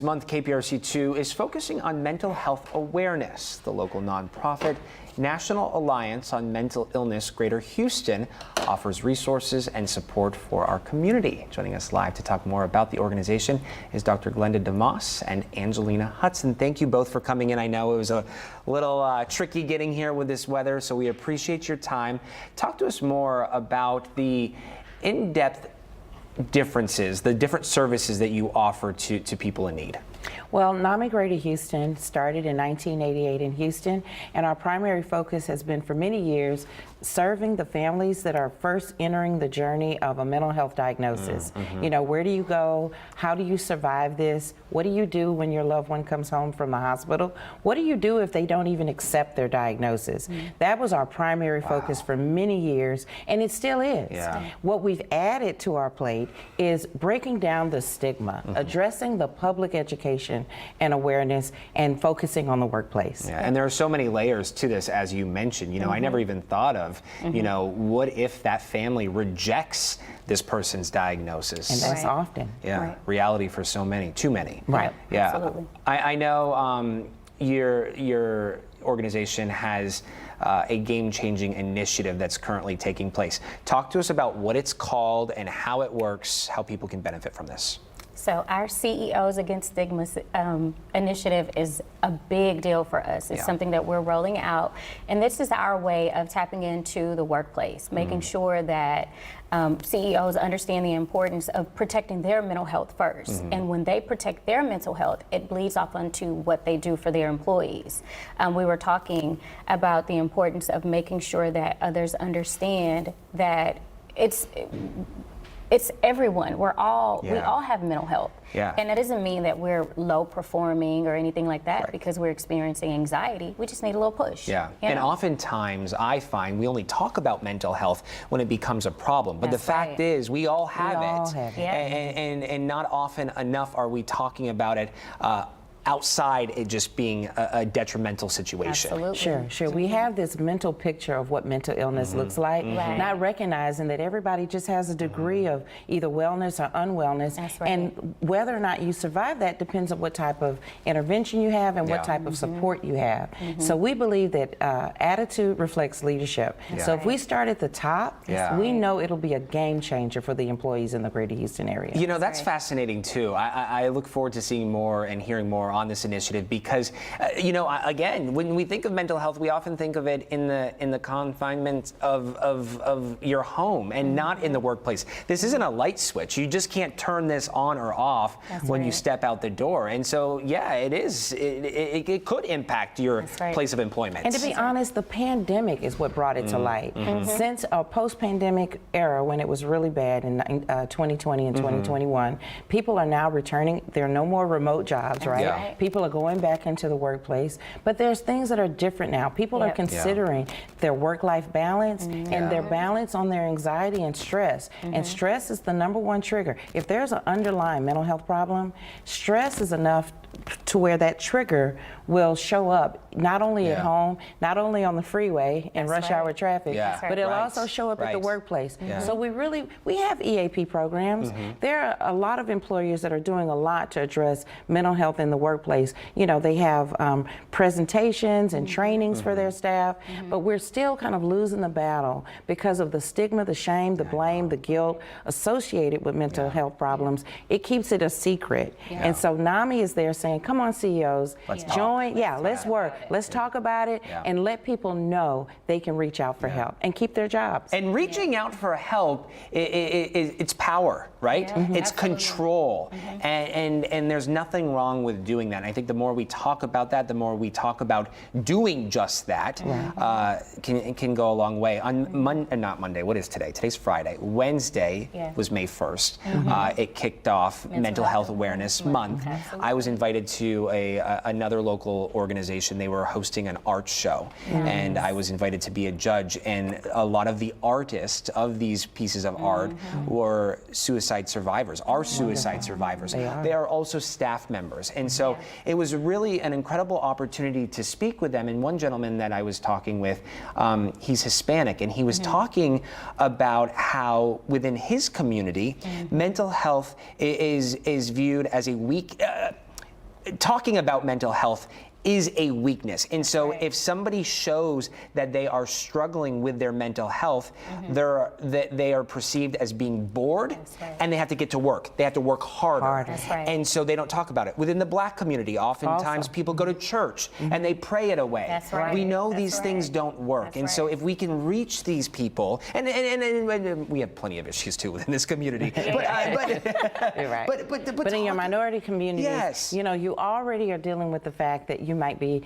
Month, KPRC2 is focusing on mental health awareness. The local nonprofit National Alliance on Mental Illness Greater Houston offers resources and support for our community. Joining us live to talk more about the organization is Dr. Glenda DeMoss and Angelina Hudson. Thank you both for coming in. I know it was a little tricky getting here with this weather, so we appreciate your time. Talk to us more about the in-depth differences, the different services that you offer to people in need. Well, NAMI Greater Houston started in 1988 in Houston, and our primary focus has been for many years serving the families that are first entering the journey of a mental health diagnosis. You know, where do you go? How do you survive this? What do you do when your loved one comes home from the hospital? What do you do if they don't even accept their diagnosis? That was our primary focus for many years, and it still is. What we've added to our plate is breaking down the stigma, addressing the public education and awareness, and focusing on the workplace. And there are so many layers to this, as you mentioned. You know, I never even thought of, you know, what if that family rejects this person's diagnosis? And that's often. Reality for so many, too many. Absolutely. I know your organization has a game-changing initiative that's currently taking place. Talk to us about what it's called and how it works, how people can benefit from this. So our CEOs Against Stigma initiative is a big deal for us. It's something that we're rolling out, and this is our way of tapping into the workplace, making sure that CEOs understand the importance of protecting their mental health first. And when they protect their mental health, it bleeds off onto what they do for their employees. We were talking about the importance of making sure that others understand that it's everyone. We all have mental health. And that doesn't mean that we're low performing or anything like that because we're experiencing anxiety. We just need a little push. And oftentimes I find we only talk about mental health when it becomes a problem. But the fact is we all have it. And not often enough are we talking about it outside it just being a detrimental situation. Sure. We have this mental picture of what mental illness looks like, not recognizing that everybody just has a degree of either wellness or unwellness. And whether or not you survive that depends on what type of intervention you have and what type of support you have. So we believe that attitude reflects leadership. So if we start at the top, we know it'll be a game changer for the employees in the Greater Houston area. You know, that's fascinating too. I look forward to seeing more and hearing more on this initiative because, you know, again, when we think of mental health, we often think of it in the confinement of your home and not in the workplace. This isn't a light switch. You just can't turn this on or off when you step out the door. And so, yeah, it is. It could impact your place of employment. And to be honest, the pandemic is what brought it to light. Since a post-pandemic era, when it was really bad in 2020 and 2021, people are now returning. There are no more remote jobs, right? People are going back into the workplace, but there's things that are different now. People are considering their work-life balance and their balance on their anxiety and stress. And stress is the #1 trigger. If there's an underlying mental health problem, stress is enough to where that trigger will show up not only at home, not only on the freeway in rush hour traffic, but it'll also show up at the workplace. So we have EAP programs. There are a lot of employers that are doing a lot to address mental health in the workplace. You know, they have presentations and trainings for their staff, but we're still kind of losing the battle because of the stigma, the shame, the blame, the guilt associated with mental health problems. It keeps it a secret. And so NAMI is there saying, come on, CEOs, join. Let's work. Let's talk about it and let people know they can reach out for help and keep their jobs. And reaching out for help, it's power, right? It's control. And there's nothing wrong with doing that. And I think the more we talk about that, the more we talk about doing just that, can go a long way. On not Monday, what is today? Today's Friday. Wednesday was May 1st. It kicked off Mental Health Awareness Month. I was invited to another local organization. They were hosting an art show, and I was invited to be a judge. And a lot of the artists of these pieces of art were suicide survivors, are suicide survivors. They are also staff members. And so it was really an incredible opportunity to speak with them. And one gentleman that I was talking with, he's Hispanic, and he was talking about how within his community, mental health is viewed as a weak, talking about mental health is a weakness. And so if somebody shows that they are struggling with their mental health, they are perceived as being bored, and they have to get to work. They have to work harder. That's right. And so they don't talk about it. Within the Black community, oftentimes people go to church and they pray it away. That's right. We know That's these things right. don't work. That's and so right. if we can reach these people, and we have plenty of issues too within this community. You're right. But in your minority communities, Yes. you know, you already are dealing with the fact that you might be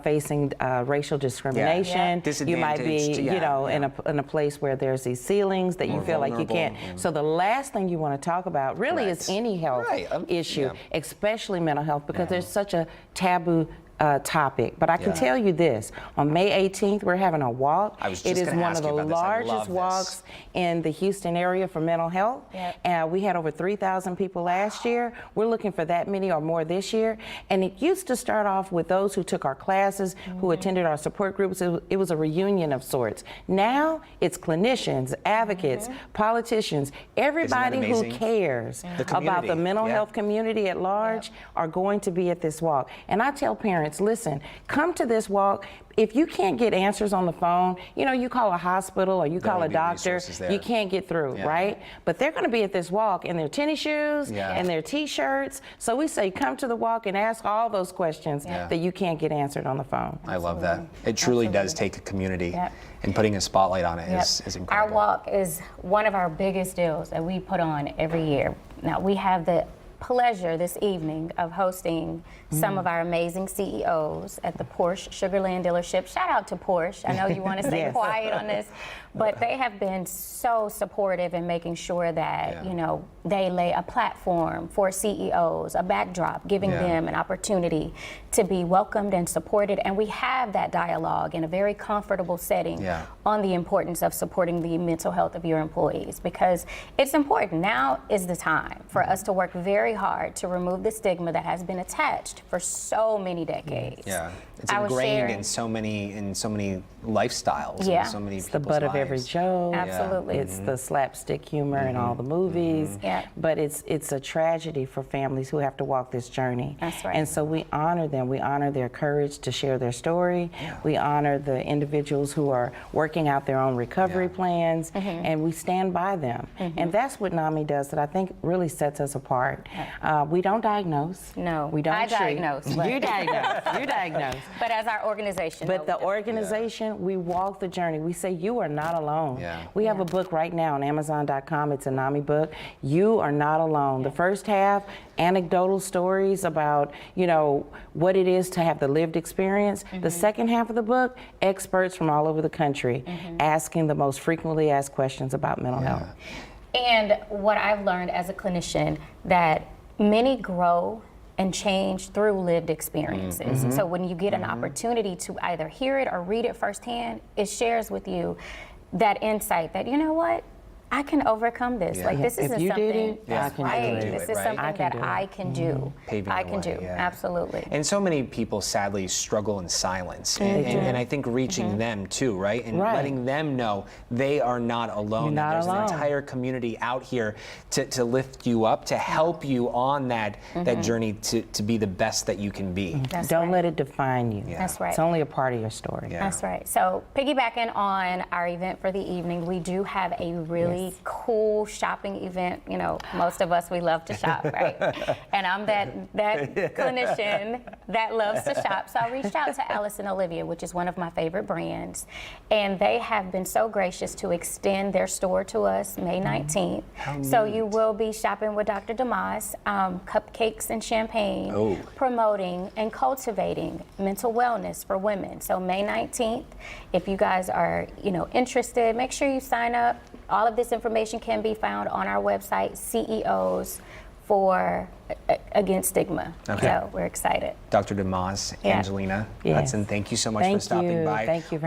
facing racial discrimination. Yeah. You might be, Disadvantaged, you know, in a place where there's these ceilings that you More feel like you can't. vulnerable. So the last thing you want to talk about really is Right. any health Right. issue, Yeah. especially mental health, because there's such a taboo topic. But I can Yeah. tell you this, on May 18th, we're having a walk. I was It just is gonna one ask of you the about this. I love largest this. walks in the Houston area for mental health. Yep. And we had over 3,000 people last year. We're looking for that many or more this year. And it used to start off with those who took our classes, who attended our support groups. It was a reunion of sorts. Now it's clinicians, advocates, politicians, everybody who amazing? cares The about the community, mental yeah. health community at large are going to be at this walk. And I tell parents, listen, come to this walk. If you can't get answers on the phone, you know, you call a hospital or you There call will a be doctor, resources there. you can't get through, Yeah. right? But they're going to be at this walk in their tennis shoes Yeah. and their t-shirts. So we say, come to the walk and ask all those questions Yeah. that you can't get answered on the phone. I love that. It truly does take a community, Yep. and putting a spotlight on it Yep. is Our incredible. walk is one of our biggest deals that we put on every year. Now, we have the pleasure this evening of hosting some of our amazing CEOs at the Porsche Sugarland dealership. Shout out to Porsche. I know you want to stay Yes. quiet on this, but they have been so supportive in making sure that, Yeah. you know, they lay a platform for CEOs, a backdrop, giving Yeah. them an opportunity to be welcomed and supported. And we have that dialogue in a very comfortable setting Yeah. on the importance of supporting the mental health of your employees, because it's important. Now is the time for us to work very hard to remove the stigma that has been attached for so many decades. Yeah, it's I was ingrained sharing- in so many lifestyles. Yeah. And so many It's the people's butt of every lives. joke. Absolutely. It's the slapstick humor in all the movies. Yeah. But it's a tragedy for families who have to walk this journey. That's right. And so we honor them. We honor their courage to share their story. We honor the individuals who are working out their own recovery Yeah. plans, and we stand by them. And that's what NAMI does that I think really sets us apart. We don't diagnose. No, We don't I treat. diagnose, but- You diagnose. You diagnose. But as our organization, But though, the organization, we walk the journey. We say you are not alone. Yeah. We have a book right now on Amazon.com. It's a NAMI book. You are not alone. The first half, anecdotal stories about, you know, what it is to have the lived experience. The second half of the book, experts from all over the country asking the most frequently asked questions about mental health. And what I've learned as a clinician, that many grow and change through lived experiences. So when you get an opportunity to either hear it or read it firsthand, it shares with you that insight that, you know what, I can overcome this. Yeah. Like, this If isn't you something did it, Yeah. I can right. do it. This is right? something I can that do it. I can do. Paving I the can way, do. yeah. Absolutely. And so many people sadly struggle in silence, and I think reaching them too, right? And Right. letting them know they are not alone. You're that not there's alone. an entire community out here to lift you up, to help you on that journey to be the best that you can be. That's Don't right. let it define you. That's right. It's only a part of your story. Yeah. That's right. So piggybacking on our event for the evening, we do have a really cool shopping event. You know, most of us, we love to shop, right? And I'm that clinician that loves to shop. So I reached out to Alice and Olivia, which is one of my favorite brands. And they have been so gracious to extend their store to us May 19th. So you will be shopping with Dr. Damas, cupcakes and champagne, Oh. promoting and cultivating mental wellness for women. So May 19th, if you guys are, you know, interested, make sure you sign up. All of this information can be found on our website, CEOs for Against Stigma. Okay. So we're excited. Dr. DeMoss, Yeah. Angelina Yes. Hudson, thank you so much Thank for stopping you. by. Thank you for